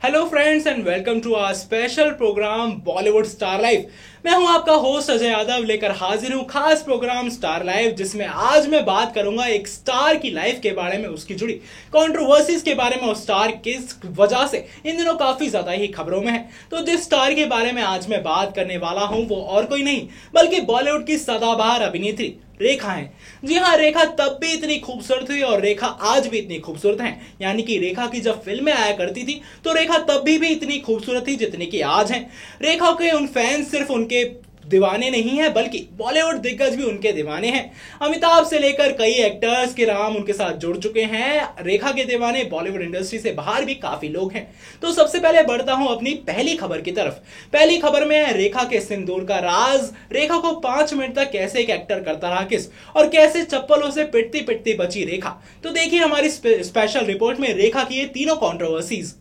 Hello friends and welcome to our special programme Bollywood star live. मैं हूं आपका host Ajay Yadav, लेकर हाजिर हूं खास प्रोग्राम स्टार लाइव, जिसमें आज मैं बात करूंगा एक स्टार की लाइफ के बारे में, उसकी जुड़ी कंट्रोवर्सीज के बारे में। उस स्टार किस वजह से इन दिनों काफी ज्यादा ही खबरों में है। तो जिस स्टार के बारे में आज मैं बात करने वाला हूं वो और कोई नहीं बल्कि बॉलीवुड की सदाबहार अभिनेत्री रेखा है। जी हाँ, रेखा तब भी इतनी खूबसूरत हुई और रेखा आज भी इतनी खूबसूरत है। यानी कि रेखा की जब फिल्में आया करती थी तो रेखा तब भी इतनी खूबसूरत थी जितनी कि आज है। रेखा के उन फैंस सिर्फ उनके दीवाने नहीं है बल्कि बॉलीवुड दिग्गज भी उनके दीवाने हैं। अमिताभ से लेकर कई एक्टर्स के नाम उनके साथ जुड़ चुके हैं। रेखा के दीवाने बॉलीवुड इंडस्ट्री से बाहर भी काफी लोग हैं। तो सबसे पहले बढ़ता हूं अपनी पहली खबर की तरफ। पहली खबर में है रेखा के सिंदूर का राज। रेखा को 5 मिनट तक कैसे एक एक्टर करता रहा किस और कैसे चप्पलों से पिटती पिटती बची रेखा। तो देखिए हमारी स्पेशल रिपोर्ट में रेखा की ये तीनों कंट्रोवर्सीज।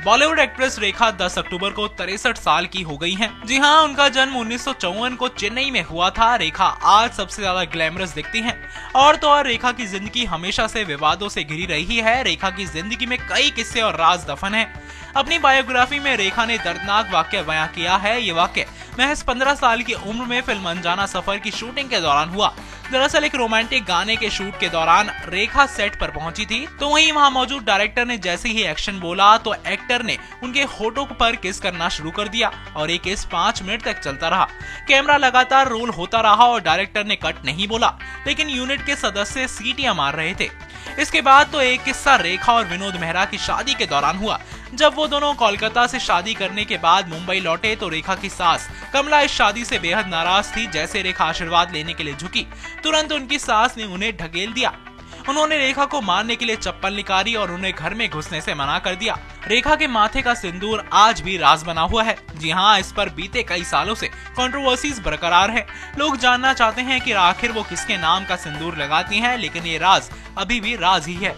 बॉलीवुड एक्ट्रेस रेखा 10 अक्टूबर को 63 साल की हो गई हैं। जी हाँ, उनका जन्म 1954 को चेन्नई में हुआ था। रेखा आज सबसे ज्यादा ग्लैमरस दिखती हैं। और तो और रेखा की जिंदगी हमेशा से विवादों से घिरी रही है। रेखा की जिंदगी में कई किस्से और राज दफन हैं। अपनी बायोग्राफी में रेखा ने दर्दनाक वाक्य बयां किया है। ये वाक्य महज 15 साल की उम्र में फिल्म अनजाना सफर की शूटिंग के दौरान हुआ। दरअसल एक रोमांटिक गाने के शूट के दौरान रेखा सेट पर पहुंची थी, तो वहीं वहां मौजूद डायरेक्टर ने जैसे ही एक्शन बोला तो एक्टर ने उनके होठों पर किस करना शुरू कर दिया और ये किस 5 मिनट तक चलता रहा। कैमरा लगातार रोल होता रहा और डायरेक्टर ने कट नहीं बोला, लेकिन यूनिट के सदस्य सीटियां मार रहे थे। इसके बाद तो एक किस्सा रेखा और विनोद मेहरा की शादी के दौरान हुआ। जब वो दोनों कोलकाता से शादी करने के बाद मुंबई लौटे तो रेखा की सास कमला इस शादी से बेहद नाराज थी। जैसे रेखा आशीर्वाद लेने के लिए झुकी, तुरंत उनकी सास ने उन्हें ढकेल दिया। उन्होंने रेखा को मारने के लिए चप्पल निकाली और उन्हें घर में घुसने से मना कर दिया। रेखा के माथे का सिंदूर आज भी राज बना हुआ है। जी हाँ, इस पर बीते कई सालों से कंट्रोवर्सीज बरकरार है। लोग जानना चाहते हैं कि आखिर वो किसके नाम का सिंदूर लगाती हैं, लेकिन ये राज अभी भी राज ही है।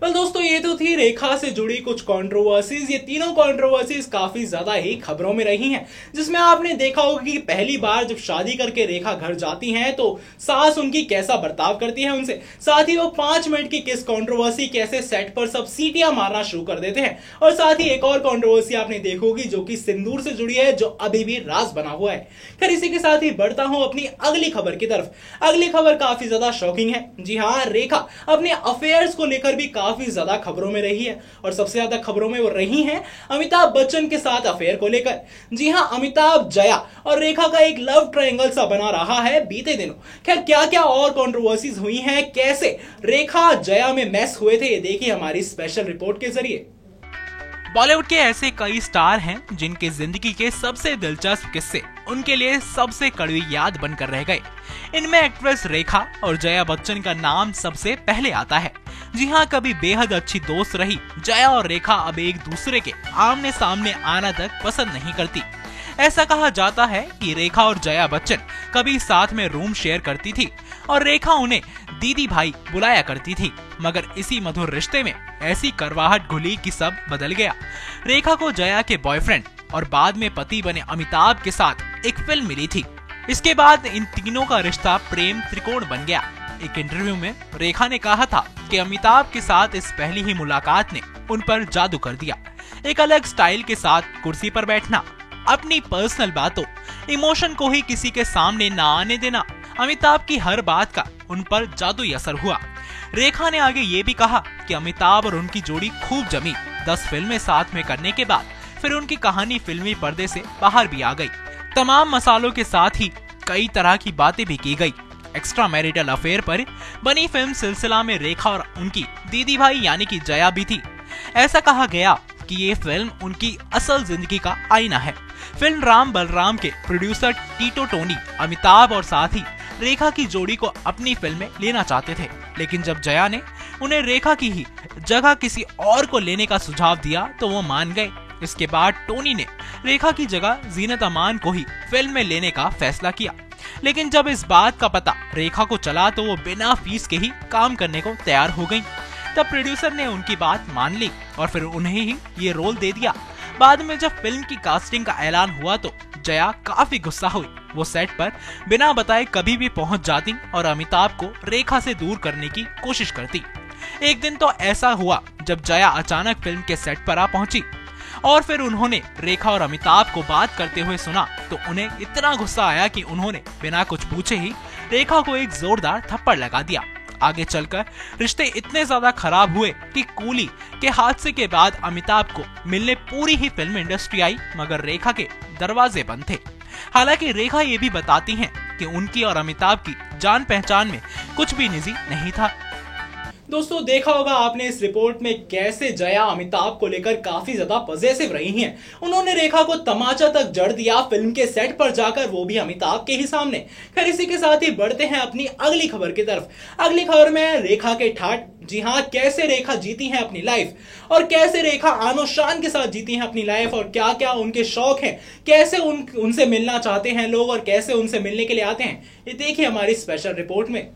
वेल दोस्तों, ये तो थी रेखा से जुड़ी कुछ कंट्रोवर्सीज। ये तीनों कंट्रोवर्सीज काफी ज्यादा ही खबरों में रही हैं, जिसमें आपने देखा होगा कि पहली बार जब शादी करके रेखा घर जाती हैं तो सास उनकी कैसा बर्ताव करती है उनसे। साथ ही वो 5 मिनट की किस कंट्रोवर्सी, कैसे सेट पर सब सीटियां मारना शुरू कर देते हैं। और साथ ही एक और कंट्रोवर्सी आपने देखोगी जो कि सिंदूर से जुड़ी है, जो अभी भी राज बना हुआ है। फिर इसी के साथ ही बढ़ता हूं अपनी अगली खबर की तरफ। अगली खबर काफी ज्यादा शॉकिंग है। जी हाँ, रेखा अपने अफेयर्स को लेकर भी काफी ज्यादा खबरों में रही है और सबसे ज्यादा खबरों में वो रही हैं अमिताभ बच्चन के साथ अफेयर को लेकर। जी हां, अमिताभ, जया और रेखा का एक लव ट्रायंगल सा बना रहा है बीते दिनों। खैर क्या क्या और कंट्रोवर्सीज हुई हैं, कैसे रेखा जया में मैस हुए थे, ये देखिए हमारी स्पेशल रिपोर्ट के जरिए। बॉलीवुड के ऐसे कई स्टार हैं जिनके जिंदगी के सबसे दिलचस्प किस्से उनके लिए सबसे कड़वी याद बनकर रह गए। इनमें एक्ट्रेस रेखा और जया बच्चन का नाम सबसे पहले आता है। जी हाँ, कभी बेहद अच्छी दोस्त रही जया और रेखा अब एक दूसरे के आमने सामने आना तक पसंद नहीं करती। ऐसा कहा जाता है कि रेखा और जया बच्चन कभी साथ में रूम शेयर करती थी और रेखा उन्हें दीदी भाई बुलाया करती थी। मगर इसी मधुर रिश्ते में ऐसी करवाहट घुली कि सब बदल गया। रेखा को जया के बॉयफ्रेंड और बाद में पति बने अमिताभ के साथ एक फिल्म मिली थी। इसके बाद इन तीनों का रिश्ता प्रेम त्रिकोण बन गया। एक इंटरव्यू में रेखा ने कहा था कि अमिताभ के साथ इस पहली ही मुलाकात ने उन पर जादू कर दिया। एक अलग स्टाइल के साथ कुर्सी पर बैठना, अपनी पर्सनल बातों, इमोशन को ही किसी के सामने ना आने देना, अमिताभ की हर बात का उन पर जादुई असर हुआ। रेखा ने आगे ये भी कहा कि अमिताभ और उनकी जोड़ी खूब जमी। 10 फिल्में साथ में करने के बाद फिर उनकी कहानी फिल्मी पर्दे से बाहर भी आ गई। तमाम मसालों के साथ ही कई तरह की बातें भी की गई। एक्स्ट्रा मैरिटल अफेयर पर बनी फिल्म सिलसिला में रेखा और उनकी दीदी भाई यानी कि जया भी थी। ऐसा कहा गया कि ये फिल्म उनकी असल जिंदगी का आईना है। फिल्म राम बलराम के प्रोड्यूसर टीटो टोनी अमिताभ और साथ ही रेखा की जोड़ी को अपनी फिल्म में लेना चाहते थे, लेकिन जब जया ने उन्हें रेखा की ही जगह किसी और को लेने का सुझाव दिया तो वो मान गए। इसके बाद टोनी ने रेखा की जगह जीनत अमान को ही फिल्म में लेने का फैसला किया। लेकिन जब इस बात का पता रेखा को चला तो वो बिना फीस के ही काम करने को तैयार हो गयी। तब प्रोड्यूसर ने उनकी बात मान ली और फिर उन्हें ही ये रोल दे दिया। बाद में जब फिल्म की कास्टिंग का ऐलान हुआ तो जया काफी गुस्सा हुई। वो सेट पर बिना बताए कभी भी पहुंच जाती और अमिताभ को रेखा से दूर करने की कोशिश करती। एक दिन तो ऐसा हुआ जब जया अचानक फिल्म के सेट पर आ पहुंची। और फिर उन्होंने रेखा और अमिताभ को बात करते हुए सुना तो उन्हें इतना गुस्सा आया कि उन्होंने बिना कुछ पूछे ही रेखा को एक जोरदार थप्पड़ लगा दिया। आगे चलकर रिश्ते इतने ज्यादा खराब हुए कि कूली के हादसे के बाद अमिताभ को मिलने पूरी ही फिल्म इंडस्ट्री आई, मगर रेखा के दरवाजे बंद थे। हालांकि रेखा ये भी बताती हैं कि उनकी और अमिताभ की जान पहचान में कुछ भी निजी नहीं था। दोस्तों, देखा होगा आपने इस रिपोर्ट में कैसे जया अमिताभ को लेकर काफी ज्यादा पॉजिटिव रही हैं। उन्होंने रेखा को तमाचा तक जड़ दिया फिल्म के सेट पर जाकर, वो भी अमिताभ के ही सामने। खैर, इसी के साथ ही बढ़ते हैं अपनी अगली खबर की तरफ। अगली खबर में रेखा के ठाठ। जी हाँ, कैसे रेखा जीती हैं अपनी लाइफ और कैसे रेखा आनो शान के साथ जीती हैं अपनी लाइफ और क्या क्या उनके शौक हैं, कैसे उनसे मिलना चाहते हैं लोग और कैसे उनसे मिलने के लिए आते हैं, ये देखिए हमारी स्पेशल रिपोर्ट में।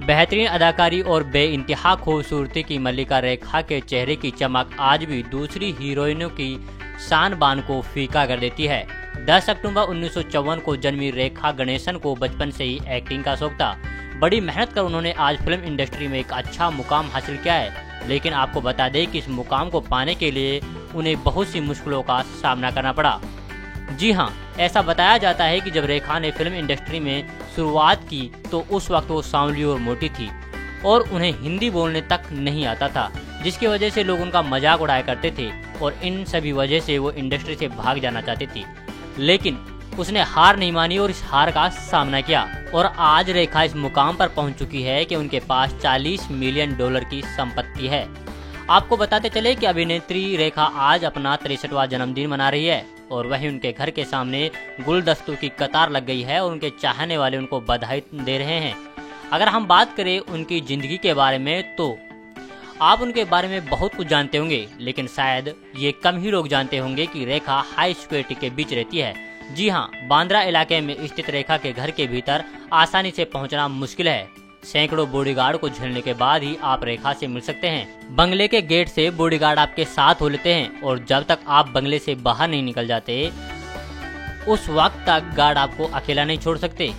बेहतरीन अदाकारी और बेइंतहा खूबसूरती की मल्लिका रेखा के चेहरे की चमक आज भी दूसरी हीरोइनों की शान बान को फीका कर देती है। 10 अक्टूबर 1954 को जन्मी रेखा गणेशन को बचपन से ही एक्टिंग का शौक था। बड़ी मेहनत कर उन्होंने आज फिल्म इंडस्ट्री में एक अच्छा मुकाम हासिल किया है, लेकिन आपको बता दें कि इस मुकाम को पाने के लिए उन्हें बहुत सी मुश्किलों का सामना करना पड़ा। जी हाँ, ऐसा बताया जाता है कि जब रेखा ने फिल्म इंडस्ट्री में शुरुआत की तो उस वक्त वो सांवली और मोटी थी और उन्हें हिंदी बोलने तक नहीं आता था, जिसकी वजह से लोग उनका मजाक उड़ाया करते थे और इन सभी वजह से वो इंडस्ट्री से भाग जाना चाहती थी। लेकिन उसने हार नहीं मानी और इस हार का सामना किया और आज रेखा इस मुकाम पर पहुंच चुकी है कि उनके पास $40 मिलियन की संपत्ति है। आपको बताते चले कि अभिनेत्री रेखा आज अपना 63वां जन्मदिन मना रही है और वहीं उनके घर के सामने गुलदस्तों की कतार लग गई है और उनके चाहने वाले उनको बधाई दे रहे हैं। अगर हम बात करें उनकी जिंदगी के बारे में तो आप उनके बारे में बहुत कुछ जानते होंगे, लेकिन शायद ये कम ही लोग जानते होंगे कि रेखा हाई सिक्योरिटी के बीच रहती है। जी हाँ, बांद्रा इलाके में स्थित रेखा के घर के भीतर आसानी से पहुंचना मुश्किल है। सैकड़ों बॉडीगार्ड को झेलने के बाद ही आप रेखा से मिल सकते हैं। बंगले के गेट से बॉडीगार्ड आपके साथ हो लेते हैं और जब तक आप बंगले से बाहर नहीं निकल जाते उस वक्त तक गार्ड आपको अकेला नहीं छोड़ सकते।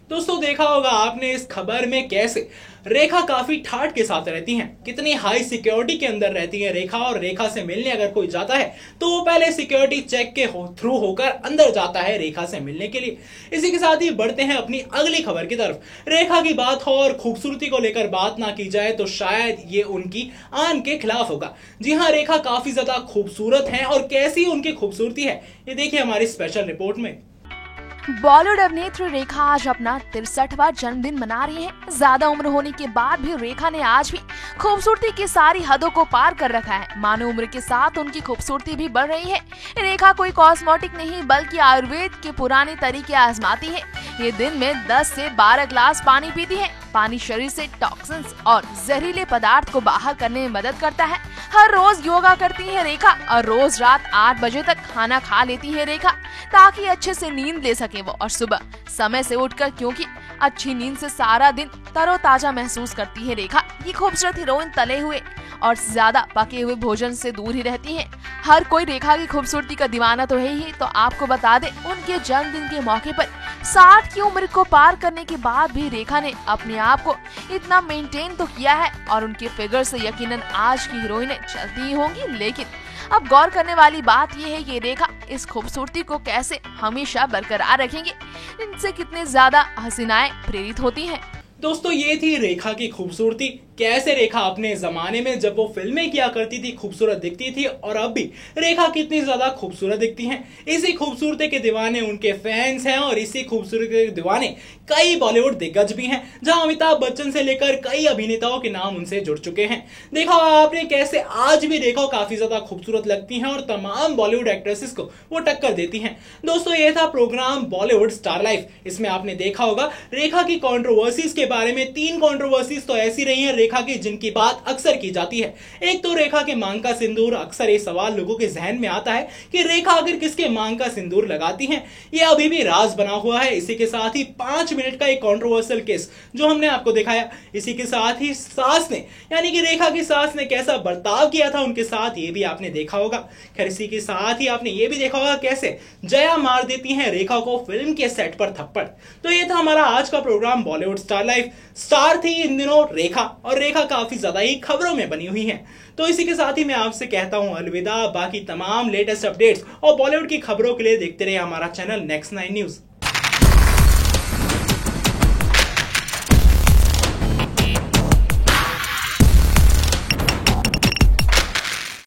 दोस्तों, देखा होगा आपने इस खबर में कैसे रेखा काफी ठाठ के साथ रहती हैं, कितनी हाई सिक्योरिटी के अंदर रहती है रेखा, और रेखा से मिलने अगर कोई जाता है तो वो पहले सिक्योरिटी चेक के थ्रू होकर अंदर जाता है रेखा से मिलने के लिए। इसी के साथ ही बढ़ते हैं अपनी अगली खबर की तरफ। रेखा की बात हो और खूबसूरती को लेकर बात ना की जाए तो शायद ये उनकी आन के खिलाफ होगा। जी हाँ, रेखा काफी ज्यादा खूबसूरत है और कैसी उनकी खूबसूरती है ये देखिए हमारी स्पेशल रिपोर्ट में। बॉलीवुड अभिनेत्री रेखा आज अपना 63वां जन्मदिन मना रही है। ज्यादा उम्र होने के बाद भी रेखा ने आज भी खूबसूरती की सारी हदों को पार कर रखा है। मानो उम्र के साथ उनकी खूबसूरती भी बढ़ रही है। रेखा कोई कॉस्मेटिक नहीं बल्कि आयुर्वेद के पुराने तरीके आजमाती है। ये दिन में 10 से 12 ग्लास पानी पीती है। पानी शरीर से टॉक्सिन्स और जहरीले पदार्थ को बाहर करने में मदद करता है। हर रोज योगा करती है रेखा और रोज रात 8 बजे तक खाना खा लेती है रेखा ताकि अच्छे से नींद ले सके वो, और सुबह समय से उठकर, क्योंकि अच्छी नींद से सारा दिन तरोताजा महसूस करती है रेखा। ये खूबसूरत हीरोइन तले हुए और ज्यादा पके हुए भोजन से दूर ही रहती है। हर कोई रेखा की खूबसूरती का दीवाना तो है ही। तो आपको बता दे, उनके जन्मदिन के मौके पर 60 की उम्र को पार करने के बाद भी रेखा ने अपने आप को इतना मेंटेन तो किया है और उनके फिगर से यकीनन आज की हीरोइनें चलती ही होंगी। लेकिन अब गौर करने वाली बात यह है कि रेखा इस खूबसूरती को कैसे हमेशा बरकरार रखेंगे, इनसे कितने ज्यादा हसीनाएं प्रेरित होती हैं। दोस्तों, ये थी रेखा की खूबसूरती। कैसे रेखा अपने जमाने में जब वो फिल्में किया करती थी खूबसूरत दिखती थी और अब भी रेखा कितनी ज्यादा खूबसूरत दिखती हैं। इसी खूबसूरती के दीवाने उनके फैंस हैं और इसी खूबसूरती के दीवाने कई बॉलीवुड दिग्गज भी हैं, जहां अमिताभ बच्चन से लेकर कई अभिनेताओं के नाम उनसे जुड़ चुके हैं। देखा आपने कैसे आज भी रेखा काफी ज्यादा खूबसूरत लगती हैं और तमाम बॉलीवुड एक्ट्रेसेस को वो टक्कर देती हैं। दोस्तों, ये था प्रोग्राम बॉलीवुड स्टार लाइफ। इसमें आपने देखा होगा रेखा की कॉन्ट्रोवर्सीज के बारे में। 3 कॉन्ट्रोवर्सीज तो ऐसी रही है रेखा की जिनकी बात अक्सर की जाती है। एक तो रेखा के मांग का सिंदूर। अक्सर ये सवाल लोगों के जहन में आता है कि रेखा आखिर किसके मांग का सिंदूर लगाती हैं। ये अभी भी राज बना हुआ है। इसी के साथ ही 5 मिनट का एक कॉन्ट्रोवर्शियल केस जो हमने आपको दिखाया। इसी के साथ ही सास ने, यानी कि रेखा की सास ने कैसा बर्ताव किया था उनके साथ, ये भी आपने देखा होगा। खैर, इसी के साथ ही आपने ये भी देखा होगा कैसे जया मार देती हैं रेखा को फिल्म के सेट पर थप्पड़। तो ये था हमारा आज का programme Bollywood star life. Star थी इन दिनों रेखा और और रेखा काफी ज्यादा ही खबरों में बनी हुई हैं। तो इसी के साथ ही मैं आपसे कहता हूं अलविदा। बाकी तमाम लेटेस्ट अपडेट्स और बॉलीवुड की खबरों के लिए देखते रहिए हमारा चैनल नेक्स्ट 9 न्यूज।